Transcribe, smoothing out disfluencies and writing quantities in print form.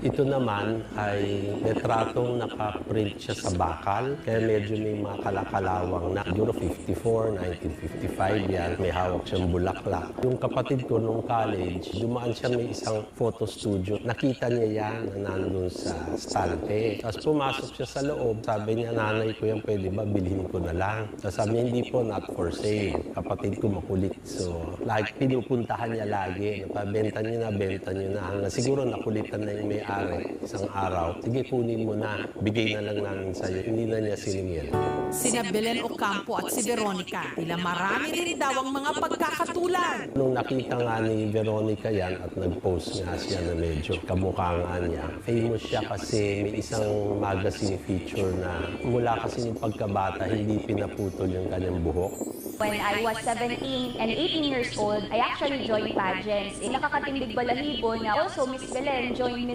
Ito naman ay retratong nakaprint siya sa bakal, kaya medyo may mga kalakalawang na. Siguro 54, 1955 yan, may hawak siyang bulaklak. Yung kapatid ko nung college, dumaan siya may isang photo studio. Nakita niya yan na nandun sa stante. Tapos pumasok siya sa loob, sabi niya, nanay ko yan, pwede ba bilhin ko na lang? Tapos sabi niya, hindi po, not for sale. Kapatid ko makulit. So, like, pinupuntahan niya lagi. Benta niyo na. Hanggang siguro nakulitan na yung may-ari. Isang araw, sige kunin mo na, bigay na lang namin sa'yo. Hindi na niya siningil. Sina Belen Ocampo at si Veronica, tila marami rin daw ang mga pagkakatulad. Nung nakita nga ni Veronica yan at nag-post nga siya na medyo kamukha nga niya, famous siya kasi may isang magazine feature na mula kasi yung pagkabata, hindi pinaputol yung kanyang buhok. When I was 17 and 18 years old, I actually joined pageants. Nakakatindig balahibo na also Miss Belen joined Miss